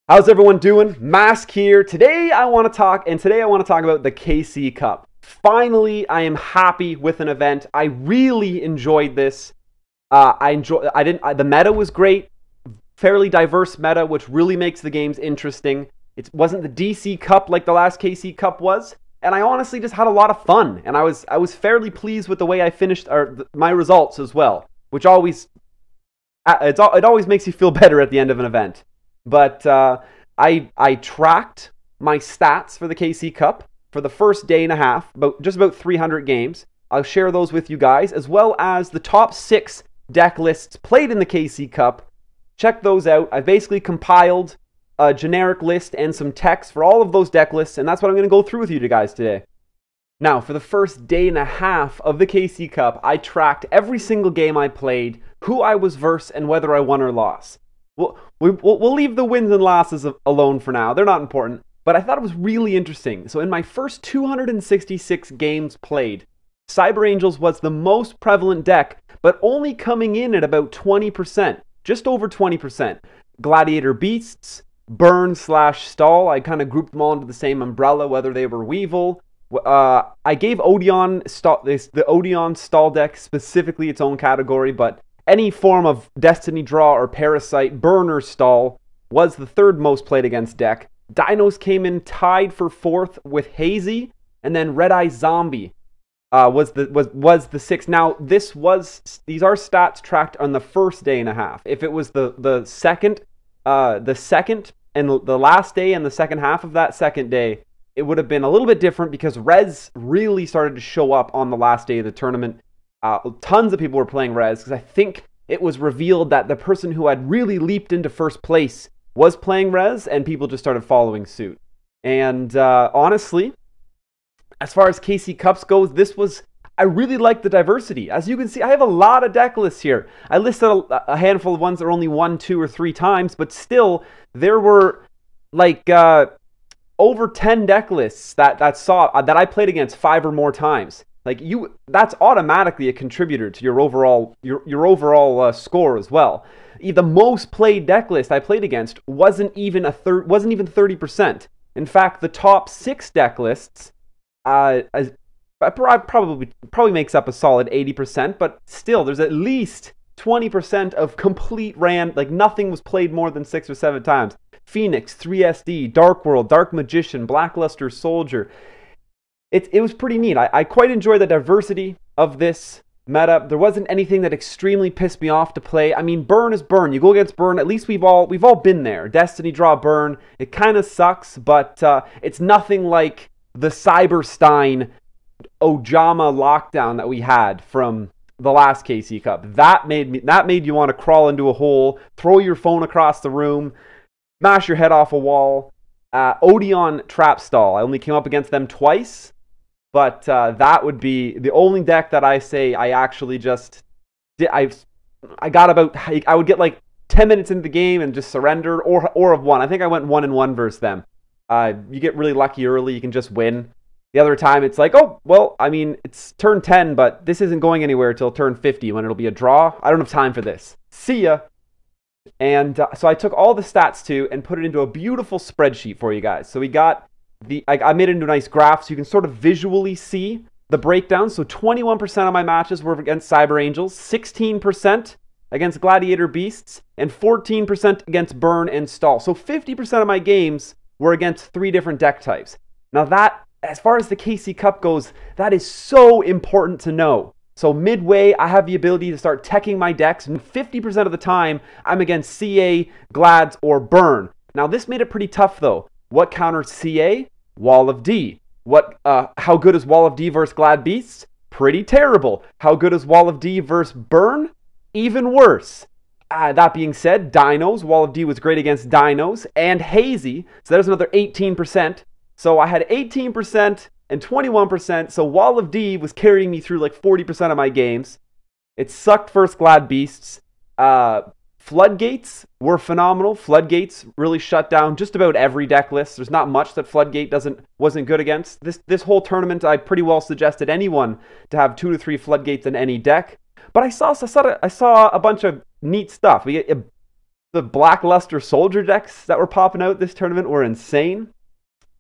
How's everyone doing? Mask here. Today I want to talk about the KC Cup. Finally, I am happy with an event. I really enjoyed this. The meta was great. Fairly diverse meta, which really makes the games interesting. It wasn't the DC Cup like the last KC Cup was, and I honestly just had a lot of fun. And I was fairly pleased with the way I finished my results as well, which always it always makes you feel better at the end of an event. But I tracked my stats for the KC Cup for the first day and a half, just about 300 games. I'll share those with you guys, as well as the top 6 deck lists played in the KC Cup. Check those out. I basically compiled a generic list and some text for all of those deck lists, and that's what I'm going to go through with you guys today. Now, for the first day and a half of the KC Cup, I tracked every single game I played, who I was versus, and whether I won or lost. We'll leave the wins and losses alone for now. They're not important. But I thought it was really interesting. So in my first 266 games played, Cyber Angels was the most prevalent deck, but only coming in at about 20%. Just over 20%. Gladiator Beasts, Burn/Stall. I kind of grouped them all into the same umbrella, whether they were Weevil. I gave the Odeon Stall deck specifically its own category, but any form of Destiny Draw or Parasite, Burn or Stall was the third most played against deck. Dinos came in tied for 4th with Hazy, and then Red Eye Zombie was the 6th. Now these are stats tracked on the first day and a half. If it was the second and the last day and the second half of that second day, it would have been a little bit different because Res really started to show up on the last day of the tournament. Tons of people were playing Res because I think it was revealed that the person who had really leaped into first place was playing Res, and people just started following suit. And honestly, as far as KC Cups goes, I really liked the diversity. As you can see, I have a lot of deck lists here. I listed a handful of ones that are only 1, 2, or 3 times, but still, there were like over 10 deck lists that I played against 5 or more times. That's automatically a contributor to your overall score as well. The most played deck list I played against wasn't even 30%. In fact, the top 6 deck lists probably makes up a solid 80%, but still, there's at least 20% of complete nothing was played more than 6 or 7 times. Phoenix, 3SD, Dark World, Dark Magician, Blackluster Soldier. It was pretty neat. I quite enjoyed the diversity of this meta. There wasn't anything that extremely pissed me off to play. I mean, Burn is Burn. You go against Burn, at least we've all been there. Destiny Draw Burn. It kind of sucks, but it's nothing like the Cyberstein Ojama lockdown that we had from the last KC Cup. That made you want to crawl into a hole, throw your phone across the room, smash your head off a wall. Odeon Trap Stall. I only came up against them twice. But that would be the only deck that I say I actually just did. I would get like 10 minutes into the game and just surrender or have won. I think I went 1-1 versus them. You get really lucky early, you can just win. The other time it's like, oh, well, I mean, it's turn 10, but this isn't going anywhere till turn 50 when it'll be a draw. I don't have time for this. See ya. And so I took all the stats too and put it into a beautiful spreadsheet for you guys. So we got I made it into a nice graph so you can sort of visually see the breakdown. So 21% of my matches were against Cyber Angels, 16% against Gladiator Beasts, and 14% against Burn and Stall. So 50% of my games were against 3 different deck types. Now that, as far as the KC Cup goes, that is so important to know. So midway, I have the ability to start teching my decks, and 50% of the time, I'm against CA, Glads, or Burn. Now this made it pretty tough though. What counters CA? Wall of D. How good is Wall of D versus Glad Beasts? Pretty terrible. How good is Wall of D versus Burn? Even worse. That being said, Dinos. Wall of D was great against Dinos and Hazy. So there's another 18%. So I had 18% and 21%. So Wall of D was carrying me through like 40% of my games. It sucked versus Glad Beasts. Floodgates were phenomenal. Floodgates really shut down just about every deck list. There's not much that Floodgate wasn't good against. This whole tournament, I pretty well suggested anyone to have 2 to 3 Floodgates in any deck. But I saw a bunch of neat stuff. The Blackluster Soldier decks that were popping out this tournament were insane.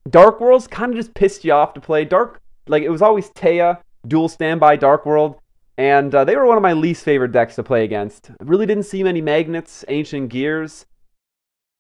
Dark Worlds kind of just pissed you off to play. It was always Taya, Dual Standby, Dark World, and they were one of my least favorite decks to play against. I really didn't see many Magnets, Ancient Gears.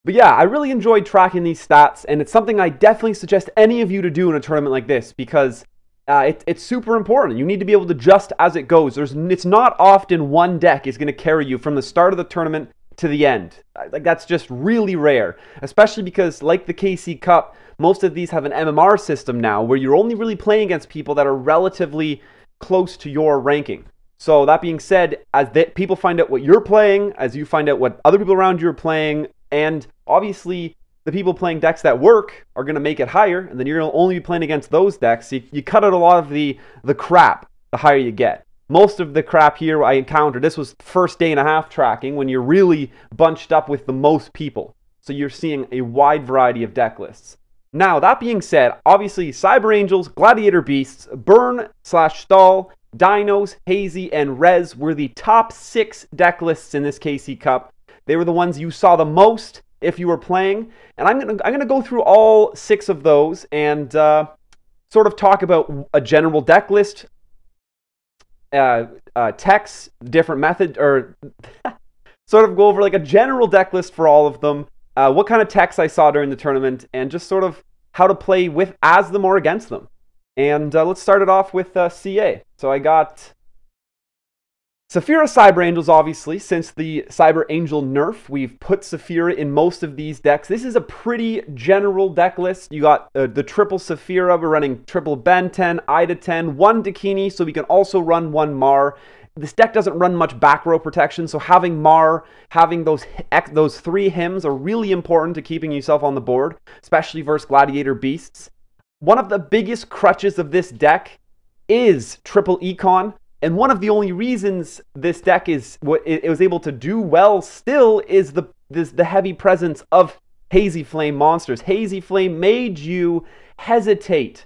But yeah, I really enjoyed tracking these stats, and it's something I definitely suggest any of you to do in a tournament like this, because it's super important. You need to be able to adjust as it goes. It's not often one deck is going to carry you from the start of the tournament to the end. Like, that's just really rare, especially because, like the KC Cup, most of these have an MMR system now, where you're only really playing against people that are relatively close to your ranking. So that being said, as people find out what you're playing, as you find out what other people around you are playing, and obviously the people playing decks that work are going to make it higher, and then you're going to only be playing against those decks. So you cut out a lot of the crap the higher you get. Most of the crap here I encountered, this was first day and a half tracking, when you're really bunched up with the most people. So you're seeing a wide variety of deck lists. Now, that being said, obviously Cyber Angels, Gladiator Beasts, Burn/Stall, Dinos, Hazy, and Rez were the top 6 deck lists in this KC Cup. They were the ones you saw the most if you were playing. And I'm gonna go through all 6 of those and sort of talk about a general deck list, techs, different method, or sort of go over like a general deck list for all of them, what kind of techs I saw during the tournament, and just sort of how to play as them or against them. And let's start it off with CA. So I got Saffira Cyber Angels, obviously. Since the Cyber Angel nerf, we've put Saffira in most of these decks. This is a pretty general deck list. You got the triple Saffira. We're running triple Ben 10, Ida 10, 1 Dakini, so we can also run 1 Mar. This deck doesn't run much back row protection, so having Mar, having those 3 hymns are really important to keeping yourself on the board, especially versus Gladiator Beasts. One of the biggest crutches of this deck is triple Econ. And one of the only reasons this deck is what it was able to do well still is the heavy presence of Hazy Flame monsters. Hazy Flame made you hesitate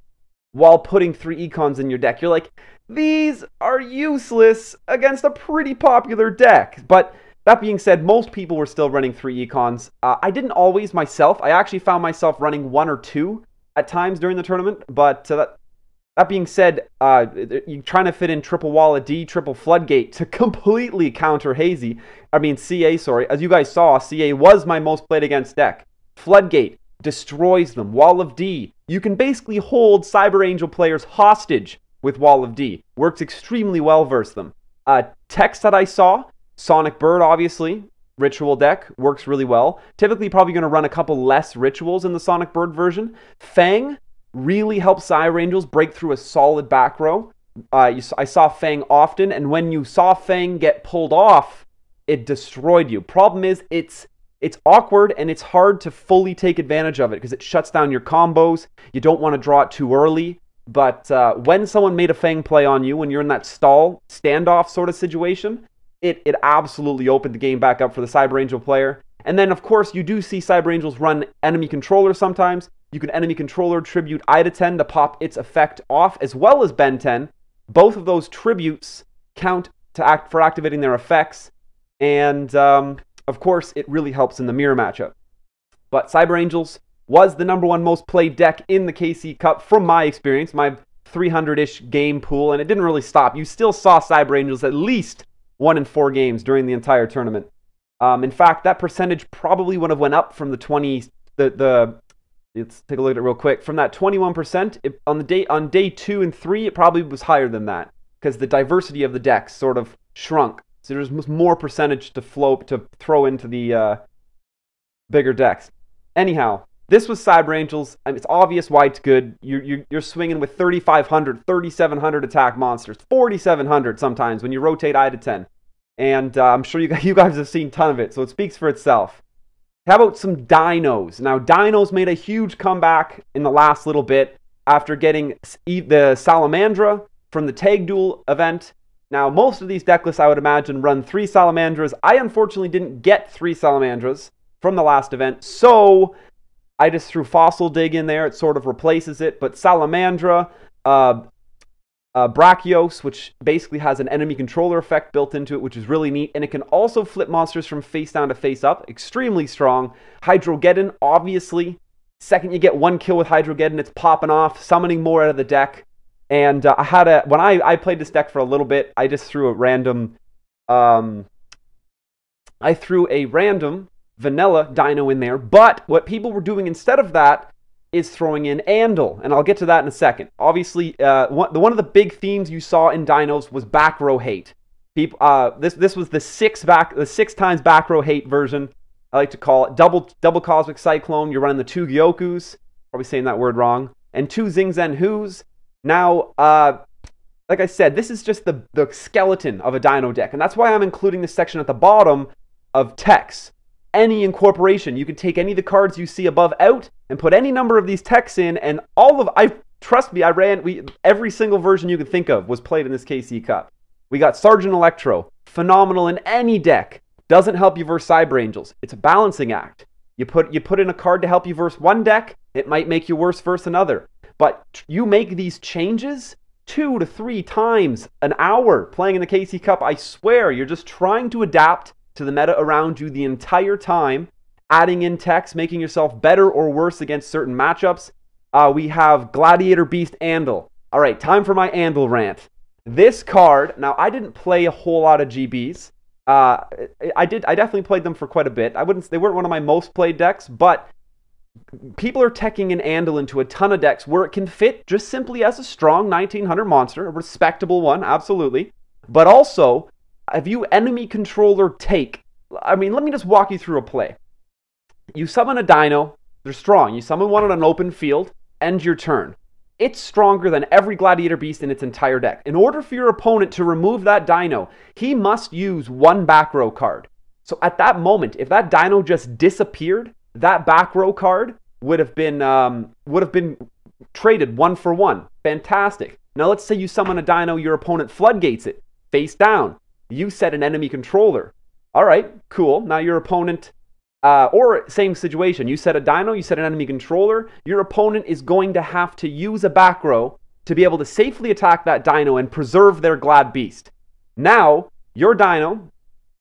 while putting 3 Econs in your deck. You're like, these are useless against a pretty popular deck. But that being said, most people were still running 3 Econs. I didn't always myself. I actually found myself running 1 or 2 at times during the tournament, but that being said, you're trying to fit in triple Walla D, triple Floodgate to completely counter CA, sorry. As you guys saw, CA was my most played against deck. Floodgate destroys them. Wall of D. You can basically hold Cyber Angel players hostage with Wall of D. Works extremely well versus them. Techs that I saw, Sonic Bird, obviously. Ritual deck works really well. Typically probably going to run a couple less rituals in the Sonic Bird version. Fang really helps Cyber Angels break through a solid back row. I saw Fang often, and when you saw Fang get pulled off, it destroyed you. Problem is, it's awkward, and it's hard to fully take advantage of it, because it shuts down your combos. You don't want to draw it too early, but when someone made a Fang play on you, when you're in that stall, standoff sort of situation, it absolutely opened the game back up for the Cyber Angel player. And then, of course, you do see Cyber Angels run enemy controller sometimes. You can enemy controller tribute Ida 10 to pop its effect off, as well as Ben 10. Both of those tributes count for activating their effects. And, of course, it really helps in the mirror matchup. But Cyber Angels was the #1 most played deck in the KC Cup from my experience, my 300-ish game pool, and it didn't really stop. You still saw Cyber Angels at least 1 in 4 games during the entire tournament. In fact, that percentage probably would have went up from the 20. Let's take a look at it real quick. From that 21%, on day 2 and 3, it probably was higher than that, because the diversity of the decks sort of shrunk. So there's more percentage to throw into the bigger decks. Anyhow, this was Cyber Angels. I mean, it's obvious why it's good. You're swinging with 3,500, 3,700 attack monsters, 4,700 sometimes when you rotate Ida 10. And I'm sure you guys have seen a ton of it, so it speaks for itself. How about some Dinos? Now, Dinos made a huge comeback in the last little bit after getting the Salamandra from the Tag Duel event. Now, most of these deck lists, I would imagine, run 3 Salamandras. I unfortunately didn't get 3 Salamandras from the last event, so I just threw Fossil Dig in there. It sort of replaces it, but Salamandra, Brachios, which basically has an enemy controller effect built into it, which is really neat. And it can also flip monsters from face down to face up. Extremely strong. Hydrogeddon, obviously. Second you get one kill with Hydrogeddon, it's popping off, summoning more out of the deck. And when I played this deck for a little bit, I just threw a random... I threw a random vanilla dino in there. But what people were doing instead of that is throwing in Andal, and I'll get to that in a second. Obviously, one of the big themes you saw in dinos was back row hate. People, this was the six times back row hate version. I like to call it double Cosmic Cyclone. You're running the 2 Gyokus, probably saying that word wrong, and 2 Zingzen Who's. Now, like I said, this is just the skeleton of a dino deck, and that's why I'm including this section at the bottom of techs. Any incorporation, you can take any of the cards you see above out and put any number of these techs in, and trust me, every single version you could think of was played in this KC Cup. We got Sergeant Electro, phenomenal in any deck. Doesn't help you versus Cyber Angels. It's a balancing act. You put in a card to help you versus one deck, it might make you worse versus another. But you make these changes 2 to 3 times an hour playing in the KC Cup. I swear, you're just trying to adapt to the meta around you the entire time, adding in techs, making yourself better or worse against certain matchups. We have Gladiator Beast Andal. All right, time for my Andal rant. This card, now I didn't play a whole lot of GBs. I definitely played them for quite a bit. They weren't one of my most played decks, but people are teching an Andal into a ton of decks where it can fit just simply as a strong 1900 monster, a respectable one, absolutely. But also, if you enemy controller take, let me just walk you through a play. You summon a dino, they're strong. You summon one on an open field, end your turn. It's stronger than every Gladiator Beast in its entire deck. In order for your opponent to remove that dino, he must use 1 back row card. So at that moment, if that dino just disappeared, that back row card would have been traded 1 for 1. Fantastic. Now let's say you summon a dino, your opponent floodgates it, face down. You set an enemy controller. All right, cool. Now your opponent, or same situation. You set a dino, you set an enemy controller. Your opponent is going to have to use a back row to be able to safely attack that dino and preserve their Glad Beast. Now, your dino,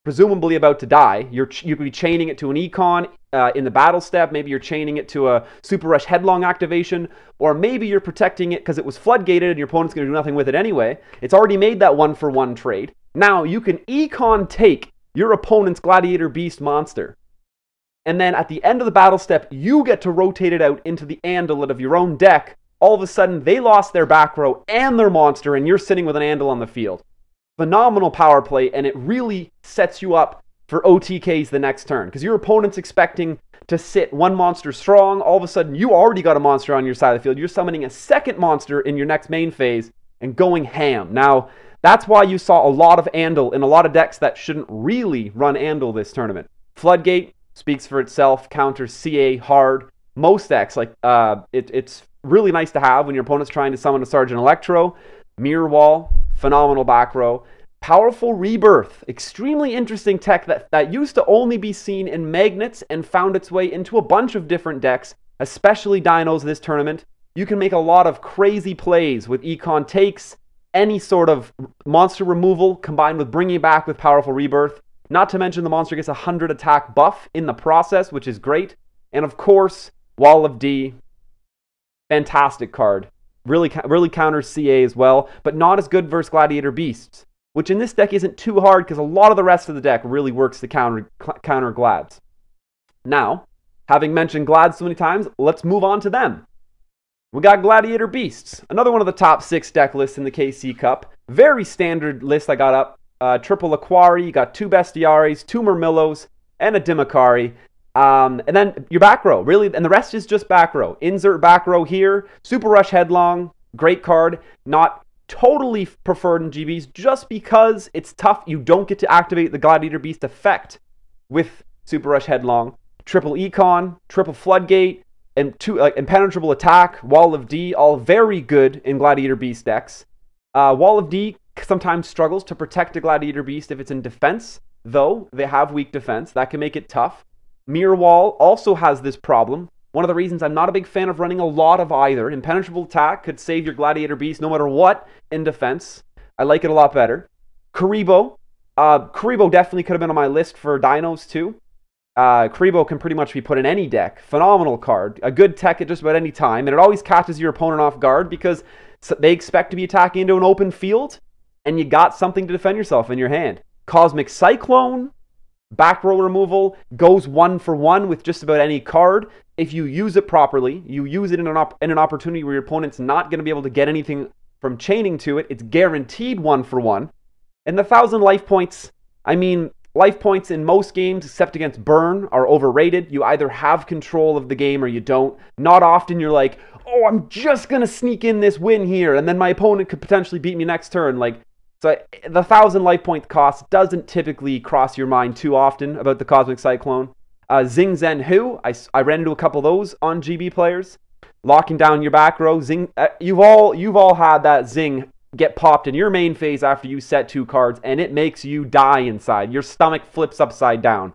presumably about to die, you could be chaining it to an Econ in the battle step. Maybe you're chaining it to a Super Rush Headlong activation, or maybe you're protecting it because it was floodgated and your opponent's going to do nothing with it anyway. It's already made that 1 for 1 trade. Now, you can Econ take your opponent's Gladiator Beast monster. And then at the end of the battle step, you get to rotate it out into the Andal of your own deck. All of a sudden, they lost their back row and their monster, and you're sitting with an Andal on the field. Phenomenal power play, and it really sets you up for OTKs the next turn. Because your opponent's expecting to sit 1 monster strong. All of a sudden, you already got a monster on your side of the field. You're summoning a second monster in your next main phase and going ham. Now, that's why you saw a lot of Andal in a lot of decks that shouldn't really run Andal this tournament. Floodgate speaks for itself, counters CA hard. Most decks, it's really nice to have when your opponent's trying to summon a Sergeant Electro. Mirror Wall, phenomenal back row. Powerful Rebirth, extremely interesting tech that used to only be seen in Magnets and found its way into a bunch of different decks, especially dinos this tournament. You can make a lot of crazy plays with Econ takes, any sort of monster removal combined with bringing back with Powerful Rebirth. Not to mention the monster gets a 100 attack buff in the process, which is great. And of course, Wall of D, fantastic card. Really counters CA as well, but not as good versus Gladiator Beasts, which in this deck isn't too hard because a lot of the rest of the deck really works to counter Glads. Now, having mentioned Glads so many times, let's move on to them. We got Gladiator Beasts, another one of the top 6 deck lists in the KC Cup. Very standard list I got up. Triple Aquari, you got 2 Bestiaries, 2 Murmillos, and a Dimikari. And then your back row, really, and the rest is just back row. Insert back row here. Super Rush Headlong, great card. Not totally preferred in GBs just because it's tough. You don't get to activate the Gladiator Beast effect with Super Rush Headlong. Triple Econ, Triple Floodgate, and Impenetrable Attack, Wall of D, all very good in Gladiator Beast decks. Wall of D sometimes struggles to protect a Gladiator Beast if it's in defense, though they have weak defense. That can make it tough. Mirror Wall also has this problem One of the reasons I'm not a big fan of running a lot of either. Impenetrable attack could save your Gladiator Beast no matter what in defense. I like it a lot better. Karibo. Karibo definitely could have been on my list for dinos too. Karibo can pretty much be put in any deck. Phenomenal card. A good tech at just about any time. And it always catches your opponent off guard because they expect to be attacking into an open field. And you got something to defend yourself in your hand. Cosmic Cyclone. Back row removal. Goes 1-for-1 with just about any card. If you use it properly, you use it in an opportunity where your opponent's not going to be able to get anything from chaining to it. It's guaranteed 1-for-1. And the 1,000 life points, I mean, life points in most games, except against Burn, are overrated. You either have control of the game or you don't. Not often you're like, oh, I'm just going to sneak in this win here, and then my opponent could potentially beat me next turn. So the 1,000 life point cost doesn't typically cross your mind too often about the Cosmic Cyclone. Zing Zen Hu, I ran into a couple of those on GB players. Locking down your back row. Zing, you've all had that Zing get popped in your main phase after you set 2 cards, and it makes you die inside. Your stomach flips upside down.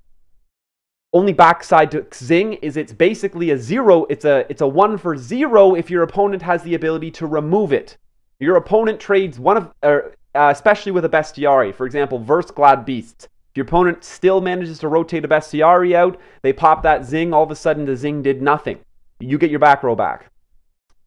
Only backside to Zing is it's basically a 0. It's a 1-for-0 if your opponent has the ability to remove it. Your opponent trades especially with a Bestiary. For example, versus Glad Beasts. If your opponent still manages to rotate a Bestiary out, they pop that Zing, all of a sudden the Zing did nothing. You get your back row back.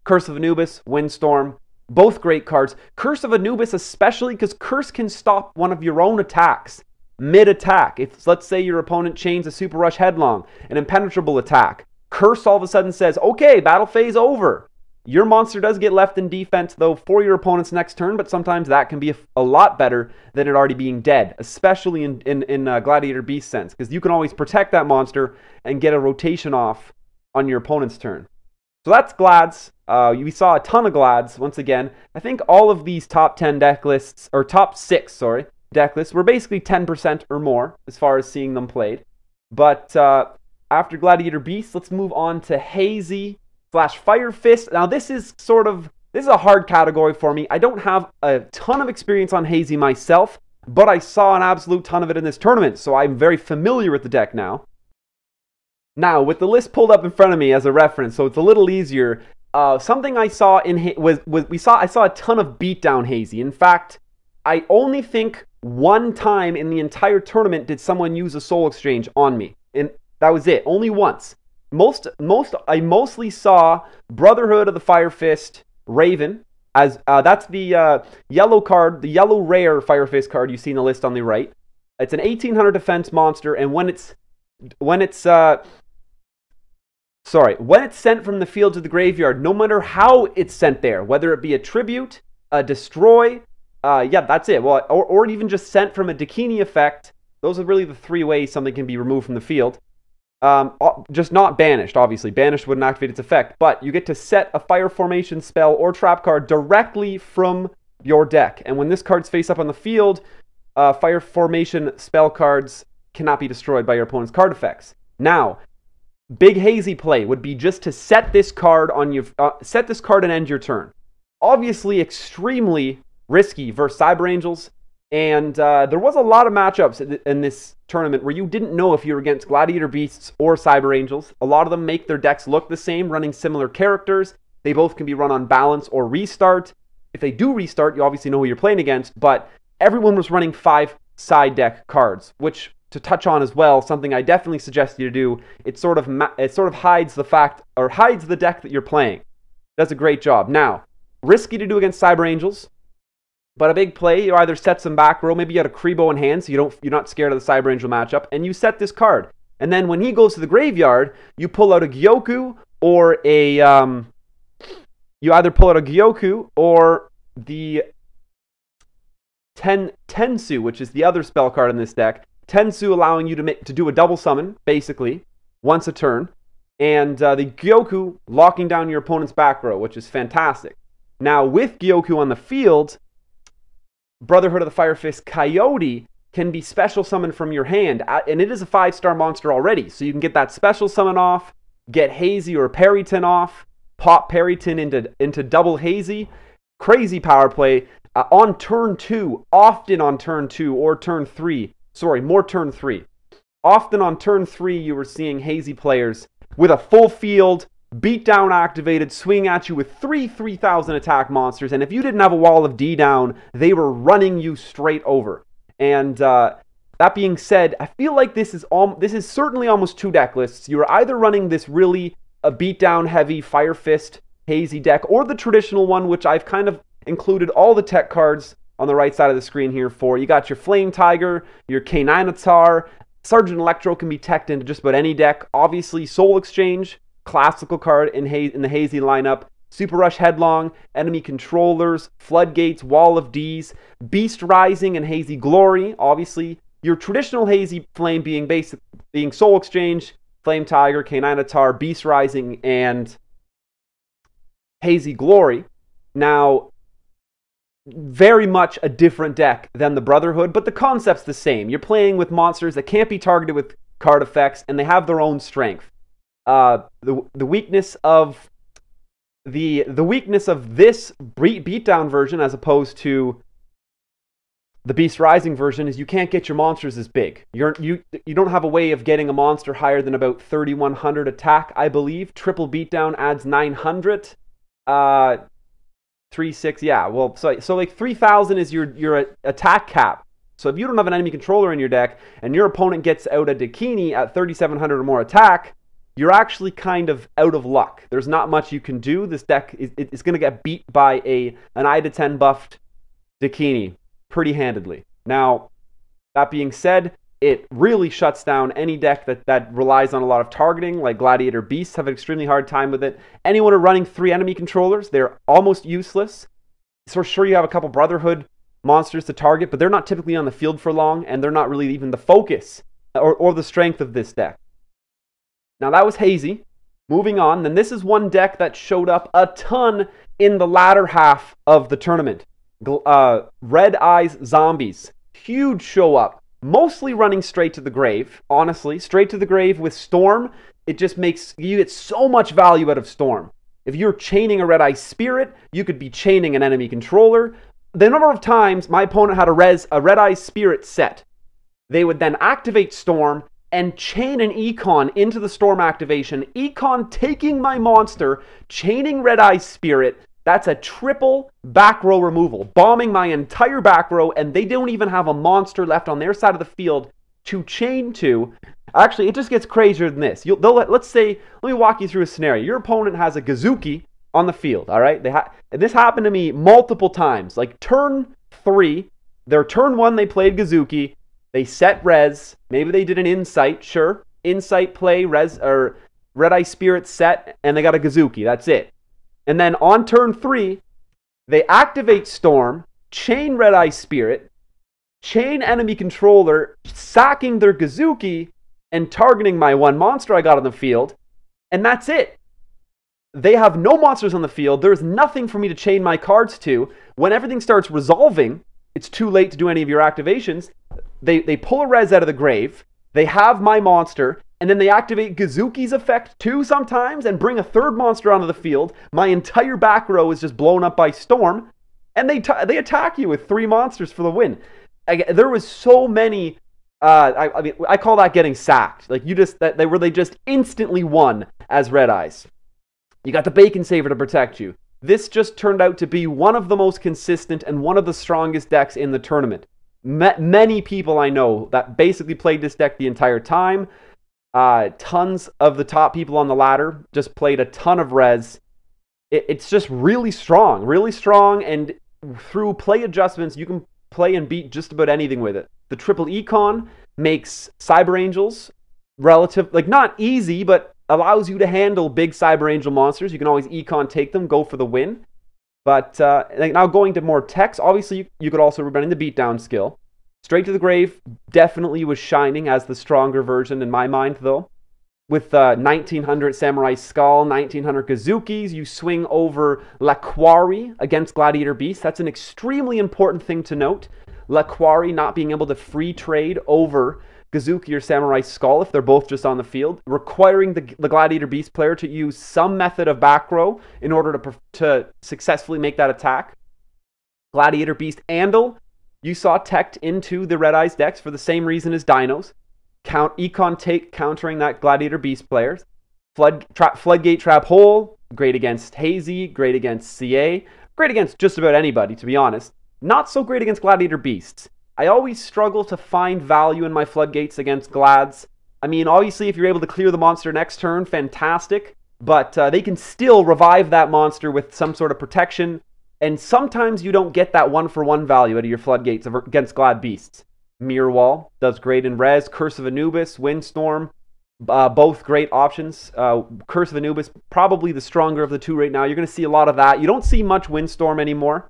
Curse of Anubis, Windstorm, both great cards. Curse of Anubis especially because Curse can stop one of your own attacks mid-attack. If, let's say, your opponent chains a Super Rush Headlong, an impenetrable attack, Curse all of a sudden says, okay, battle phase over. Your monster does get left in defense, though, for your opponent's next turn, but sometimes that can be a lot better than it already being dead, especially in Gladiator Beast sense, because you can always protect that monster and get a rotation off on your opponent's turn. So that's Glads. We saw a ton of Glads, once again. I think all of these top 10 deck lists, or top 6, sorry, deck lists, were basically 10% or more as far as seeing them played. But after Gladiator Beasts, let's move on to Hazy / Fire Fist. Now this is a hard category for me. I don't have a ton of experience on Hazy myself, but I saw an absolute ton of it in this tournament, so I'm very familiar with the deck now. Now, with the list pulled up in front of me as a reference, so it's a little easier, something I saw I saw a ton of beatdown Hazy. In fact, I only think one time in the entire tournament did someone use a Soul Exchange on me, and that was it, only once. I mostly saw Brotherhood of the Fire Fist Raven, as that's the yellow card, the yellow rare Fire Fist card you see in the list on the right. It's an 1800 defense monster, and when it's sent from the field to the graveyard, no matter how it's sent there, whether it be a tribute, a destroy, yeah, that's it. Well, or even just sent from a Dakini effect. Those are really the 3 ways something can be removed from the field. Just not banished, obviously. Banished wouldn't activate its effect, but you get to set a fire formation spell or trap card directly from your deck. And when this card's face up on the field, fire formation spell cards cannot be destroyed by your opponent's card effects. Now, big Hazy play would be just to set this card on your and end your turn. Obviously, extremely risky versus Cyber Angels. And there was a lot of matchups in this tournament where you didn't know if you were against Gladiator Beasts or Cyber Angels. A lot of them make their decks look the same, running similar characters. They both can be run on balance or restart. If they do restart, you obviously know who you're playing against, but everyone was running 5 side deck cards, which, to touch on as well, something I definitely suggest you to do, it sort of hides the deck that you're playing. Does a great job. Now, risky to do against Cyber Angels, but a big play, you either set some back row, maybe you had a Kribo in hand, so you're not scared of the Cyber Angel matchup, and you set this card. And then when he goes to the graveyard, you pull out a Gyoku or you either pull out a Gyoku or the Tensu, which is the other spell card in this deck. Tensu allowing you to do a double summon, basically, once a turn. And the Gyoku locking down your opponent's back row, which is fantastic. Now, with Gyoku on the field, Brotherhood of the Fire Fist Coyote can be special summoned from your hand, and it is a 5-star monster already, so you can get that special summon off, get Hazy or Perryton off, pop Perryton into double Hazy. Crazy power play on turn 2, often on turn 2 or turn 3. Sorry, more turn 3. Often on turn 3, you were seeing Hazy players with a full field, beatdown activated, swing at you with 3,000 attack monsters, and if you didn't have a wall of D down, they were running you straight over. And that being said, I feel like this is certainly almost two deck lists. You're either running this really beatdown heavy Fire Fist Hazy deck, or the traditional one, which I've kind of included all the tech cards on the right side of the screen here for. You got your Flame Tiger, your K9 Sergeant Electro can be teched into just about any deck. Obviously, Soul Exchange, classical card in the Hazy lineup. Super Rush Headlong, Enemy Controllers, Floodgates, Wall of Ds, Beast Rising, and Hazy Glory. Obviously, your traditional Hazy Flame being Soul Exchange, Flame Tiger, K9 Beast Rising, and Hazy Glory. Now, very much a different deck than the Brotherhood, but the concept's the same. You're playing with monsters that can't be targeted with card effects, and they have their own strength. The weakness of this beatdown version, as opposed to the Beast Rising version, is you can't get your monsters as big. You don't have a way of getting a monster higher than about 3,100 attack, I believe. Triple beatdown adds 900. 3,600, yeah. Well, so like 3,000 is your attack cap. So if you don't have an enemy controller in your deck, and your opponent gets out a Dakini at 3,700 or more attack, you're actually kind of out of luck. There's not much you can do. This deck is going to get beat by an I to 10 buffed Dakini pretty handedly. Now, that being said, it really shuts down any deck that relies on a lot of targeting, like Gladiator Beasts have an extremely hard time with it. Anyone who are running 3 enemy controllers, they're almost useless. So sure, you have a couple Brotherhood monsters to target, but they're not typically on the field for long, and they're not really even the focus or the strength of this deck. Now, that was Hazy. Moving on, then this is one deck that showed up a ton in the latter half of the tournament. Red Eyes Zombies. Huge show up. Mostly running straight to the grave, honestly. Straight to the grave with Storm. It just makes you get so much value out of Storm. If you're chaining a Red Eye Spirit, you could be chaining an enemy controller. The number of times my opponent had a Red Eye Spirit set, they would then activate Storm and chain an Econ into the Storm activation. Econ taking my monster, chaining Red Eye Spirit. That's a triple back row removal, bombing my entire back row, and they don't even have a monster left on their side of the field to chain to. Actually, it just gets crazier than this. Let's me walk you through a scenario. Your opponent has a Gazuki on the field, all right? This happened to me multiple times. Like turn 3, their turn 1, they played Gazuki. They set res. Maybe they did an Insight, sure. Insight play, res, or Red Eye Spirit set, and they got a Gazuki. That's it. And then on turn 3, they activate Storm, chain Red Eye Spirit, chain enemy controller, sacking their Gazuki, and targeting my one monster I got on the field. And that's it. They have no monsters on the field. There's nothing for me to chain my cards to. When everything starts resolving, it's too late to do any of your activations. They pull a res out of the grave. They have my monster. And then they activate Gazuki's effect too sometimes and bring a third monster onto the field. My entire back row is just blown up by Storm. And they attack you with 3 monsters for the win. There was so many... I mean, I call that getting sacked. Like, they just instantly won as Red Eyes. You got the Bacon Saver to protect you. This just turned out to be one of the most consistent and one of the strongest decks in the tournament. Many people I know that basically played this deck the entire time. Tons of the top people on the ladder just played a ton of res. It's just really strong, and through play adjustments, you can play and beat just about anything with it. The triple Econ makes Cyber Angels not easy, but allows you to handle big Cyber Angel monsters. You can always Econ take them, go for the win. But now going to more techs, obviously you could also run in the beatdown skill. Straight to the Grave definitely was shining as the stronger version in my mind, though. With 1900 Samurai Skull, 1900 Gazukis, you swing over Laquari against Gladiator Beasts. That's an extremely important thing to note. Laquari not being able to free trade over Gazuki or Samurai Skull if they're both just on the field, requiring the Gladiator Beast player to use some method of back row in order to successfully make that attack. Gladiator Beast Andal, you saw teched into the Red Eyes decks for the same reason as Dinos. Econ take countering that Gladiator Beast players. Floodgate Trap Hole, great against Hazy, great against CA, great against just about anybody, to be honest. Not so great against Gladiator Beasts. I always struggle to find value in my Floodgates against Glads. I mean, obviously, if you're able to clear the monster next turn, fantastic. But they can still revive that monster with some sort of protection. And sometimes you don't get that 1-for-1 value out of your Floodgates against Glad Beasts. Mirror Wall does great in res. Curse of Anubis, Windstorm, both great options. Curse of Anubis, probably the stronger of the two right now. You're going to see a lot of that. You don't see much Windstorm anymore.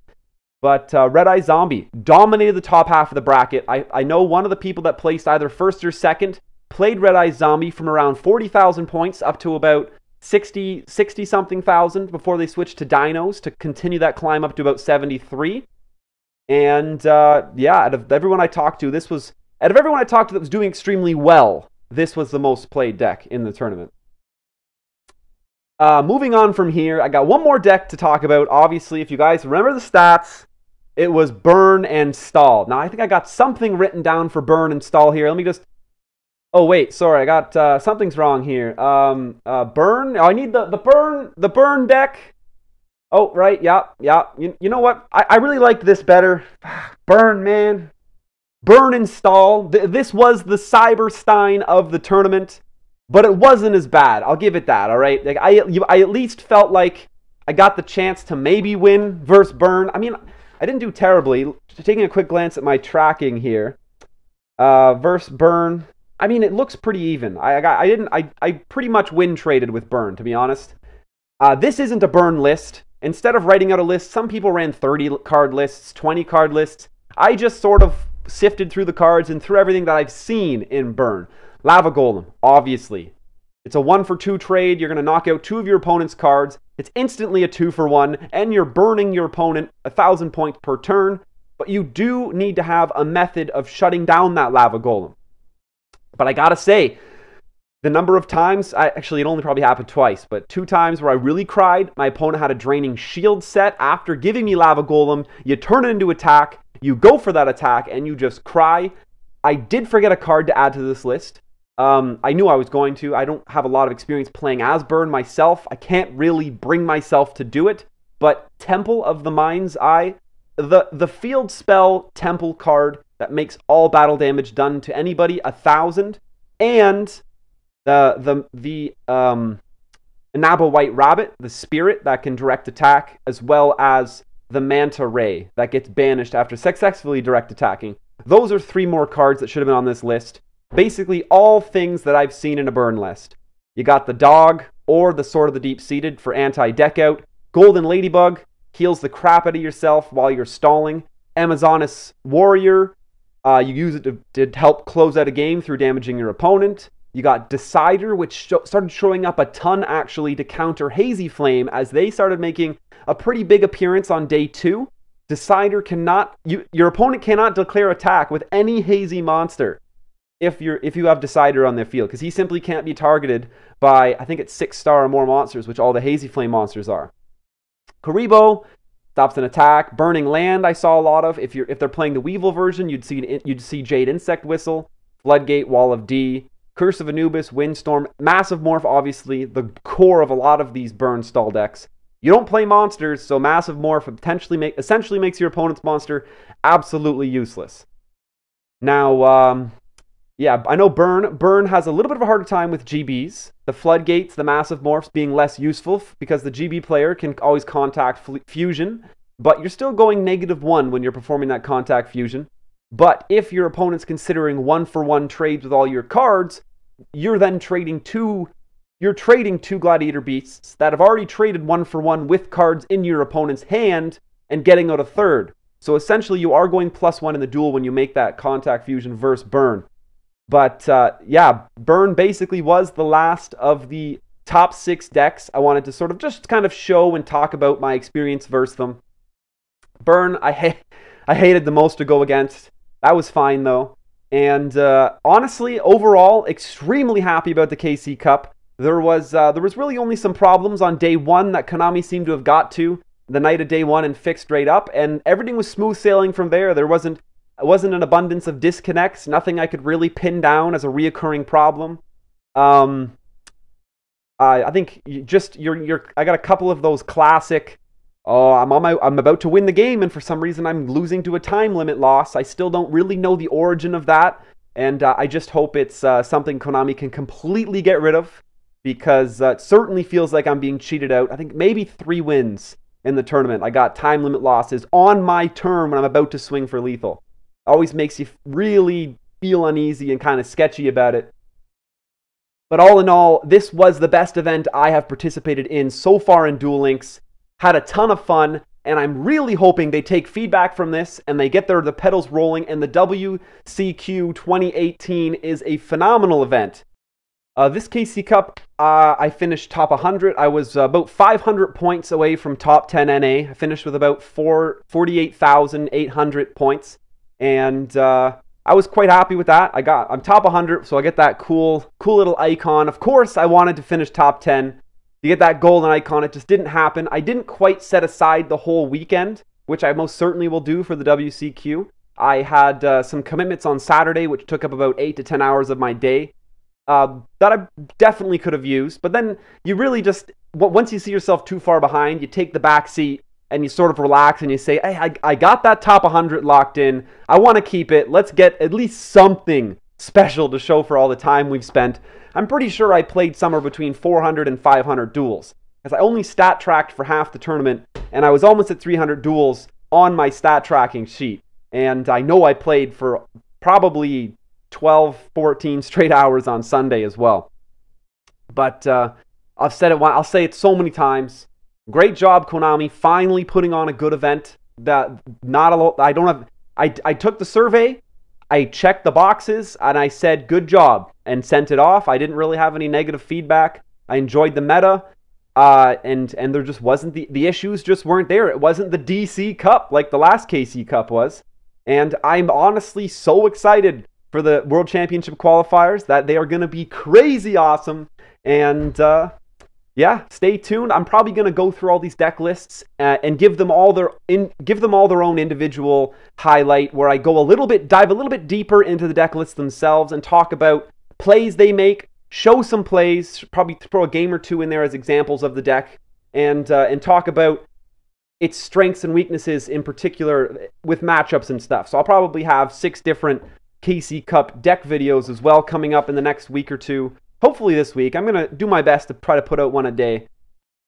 But Red Eye Zombie dominated the top half of the bracket. I know one of the people that placed either first or second played Red Eye Zombie from around 40,000 points up to about 60-something thousand before they switched to Dinos to continue that climb up to about 73. And yeah, out of everyone I talked to, that was doing extremely well, this was the most played deck in the tournament. Moving on from here, I got one more deck to talk about. Obviously, if you guys remember the stats, it was Burn and Stall. Now, I think I got something written down for Burn and Stall here. Let me just... Oh, wait, sorry, I got... something's wrong here. Burn? Oh, I need the Burn deck. Oh, right, yeah. You know what? I really liked this better. Burn, man. Burn and Stall. This was the Cyberstein of the tournament, but it wasn't as bad. I'll give it that, all right? Like I at least felt like I got the chance to maybe win versus Burn. I mean, I didn't do terribly. Taking a quick glance at my tracking here. Versus Burn. I mean, it looks pretty even. I pretty much win traded with Burn, to be honest. This isn't a Burn list. Instead of writing out a list, some people ran 30 card lists, 20 card lists. I just sort of sifted through the cards and through everything that I've seen in Burn. Lava Golem, obviously. It's a 1-for-2 trade. You're going to knock out 2 of your opponent's cards. It's instantly a 2-for-1, and you're burning your opponent 1,000 points per turn. But you do need to have a method of shutting down that Lava Golem. But I gotta say, the number of times, actually it only probably happened twice, but 2 times where I really cried, my opponent had a Draining Shield set. After giving me Lava Golem, you turn it into attack, you go for that attack, and you just cry. I did forget a card to add to this list. I knew I was going to. I don't have a lot of experience playing as Burn myself. I can't really bring myself to do it. But Temple of the Mind's Eye, the field spell Temple card that makes all battle damage done to anybody 1,000, and the Inaba White Rabbit, the spirit that can direct attack, as well as the Manta Ray that gets banished after successfully direct attacking. Those are 3 more cards that should have been on this list. Basically, all things that I've seen in a Burn list. You got the Dog, or the Sword of the Deep-Seated for anti-deck out. Golden Ladybug heals the crap out of yourself while you're stalling. Amazonas Warrior, you use it to help close out a game through damaging your opponent. You got Decider, which started showing up a ton, actually, to counter Hazy Flame as they started making a pretty big appearance on day 2. Decider cannot... your opponent cannot declare attack with any Hazy monster if you have Decider on their field, because he simply can't be targeted by, I think it's 6-star or more monsters, which all the Hazy Flame monsters are. Karibo stops an attack. Burning Land I saw a lot of. If they're playing the Weevil version, you'd see Jade Insect Whistle, Floodgate, Wall of D, Curse of Anubis, Windstorm, Massive Morph, obviously the core of a lot of these Burn Stall decks. You don't play monsters, so Massive Morph essentially makes your opponent's monster absolutely useless. Now, yeah, I know Burn has a little bit of a harder time with GBs. The Floodgates, the Massive Morphs being less useful because the GB player can always contact Fusion, but you're still going -1 when you're performing that contact Fusion. But if your opponent's considering 1-for-1 trades with all your cards, you're then trading two Gladiator Beasts that have already traded 1-for-1 with cards in your opponent's hand and getting out a third. So essentially you are going +1 in the duel when you make that contact Fusion versus Burn. But yeah, Burn basically was the last of the top 6 decks. I wanted to sort of just kind of show and talk about my experience versus them. Burn, I hated the most to go against. That was fine though. And honestly, overall, extremely happy about the KC Cup. There was really only some problems on day 1 that Konami seemed to have got to the night of day 1 and fixed straight up, and everything was smooth sailing from there. There wasn't an abundance of disconnects, nothing I could really pin down as a reoccurring problem. I think I got a couple of those classic. Oh, I'm about to win the game, and for some reason I'm losing to a time limit loss. I still don't really know the origin of that, and I just hope it's something Konami can completely get rid of, because it certainly feels like I'm being cheated out. I think maybe 3 wins in the tournament. I got time limit losses on my turn when I'm about to swing for lethal. Always makes you really feel uneasy and kind of sketchy about it. But all in all, this was the best event I have participated in so far in Duel Links. Had a ton of fun, and I'm really hoping they take feedback from this and they get the pedals rolling, and the WCQ 2018 is a phenomenal event. This KC Cup, I finished top 100. I was about 500 points away from top 10 NA. I finished with about 48,800 points, and I was quite happy with that. I'm top 100, so I get that cool little icon. Of course, I wanted to finish top 10. You get that golden icon. It just didn't happen. I didn't quite set aside the whole weekend, which I most certainly will do for the WCQ. I had some commitments on Saturday, which took up about 8 to 10 hours of my day that I definitely could have used. But then you really just, once you see yourself too far behind, you take the back seat and you sort of relax and you say, hey, I got that top 100 locked in. I want to keep it. Let's get at least something special to show for all the time we've spent. I'm pretty sure I played somewhere between 400 and 500 duels, because I only stat tracked for half the tournament, and I was almost at 300 duels on my stat tracking sheet. And I know I played for probably 12, 14 straight hours on Sunday as well. But I've said it. I'll say it so many times. Great job, Konami, finally putting on a good event. That I took the survey. I checked the boxes and I said, good job, and sent it off. I didn't really have any negative feedback. I enjoyed the meta, and there just wasn't the issues just weren't there. It wasn't the DC Cup like the last KC Cup was. And I'm honestly so excited for the World Championship qualifiers that they are going to be crazy awesome. And yeah, stay tuned. I'm probably going to go through all these deck lists and give them all their own individual highlight, where I go dive a little bit deeper into the deck lists themselves and talk about plays they make, show some plays, probably throw a game or two in there as examples of the deck, and talk about its strengths and weaknesses in particular with matchups and stuff. So I'll probably have 6 different KC Cup deck videos as well coming up in the next week or two. Hopefully this week. I'm going to do my best to try to put out one a day.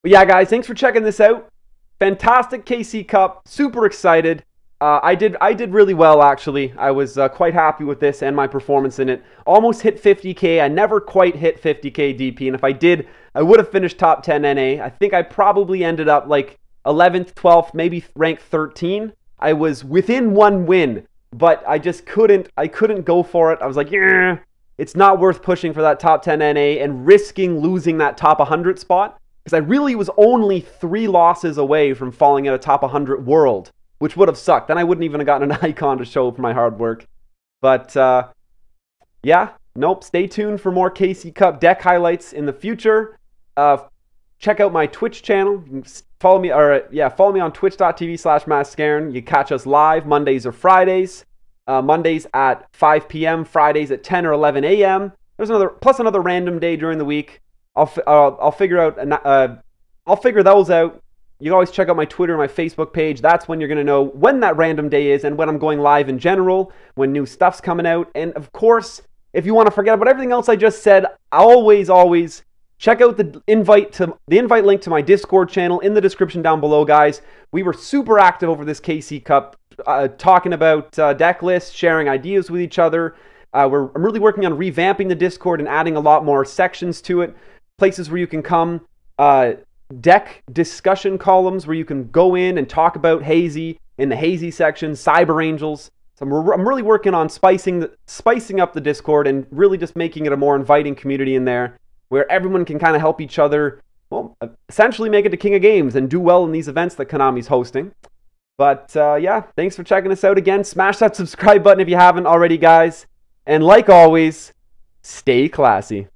But yeah, guys, thanks for checking this out. Fantastic KC Cup. Super excited. I did really well, actually. I was quite happy with this and my performance in it. Almost hit 50k. I never quite hit 50k DP. And if I did, I would have finished top 10 NA. I think I probably ended up like 11th, 12th, maybe rank 13. I was within 1 win, but I just couldn't go for it. I was like, yeah. It's not worth pushing for that top 10 NA and risking losing that top 100 spot, because I really was only 3 losses away from falling at a top 100 world, which would have sucked. Then I wouldn't even have gotten an icon to show for my hard work. But yeah, nope. Stay tuned for more KC Cup deck highlights in the future. Check out my Twitch channel. Follow me on twitch.tv/MasKScarin. You catch us live Mondays or Fridays. Mondays at 5 p.m., Fridays at 10 or 11 a.m. There's another random day during the week. I'll figure those out. You can always check out my Twitter and my Facebook page. That's when you're going to know when that random day is and when I'm going live in general, when new stuff's coming out. And of course, if you want to forget about everything else I just said, always check out the invite link to my Discord channel in the description down below, guys. We were super active over this KC Cup, talking about deck lists, sharing ideas with each other. I'm really working on revamping the Discord and adding a lot more sections to it. Places where you can come, deck discussion columns where you can go in and talk about Hazy in the Hazy section, Cyber Angels. So I'm really working on spicing up the Discord and really just making it a more inviting community in there, where everyone can kind of help each other, well, essentially make it to King of Games and do well in these events that Konami's hosting. But yeah, thanks for checking us out again. Smash that subscribe button if you haven't already, guys. And like always, stay classy.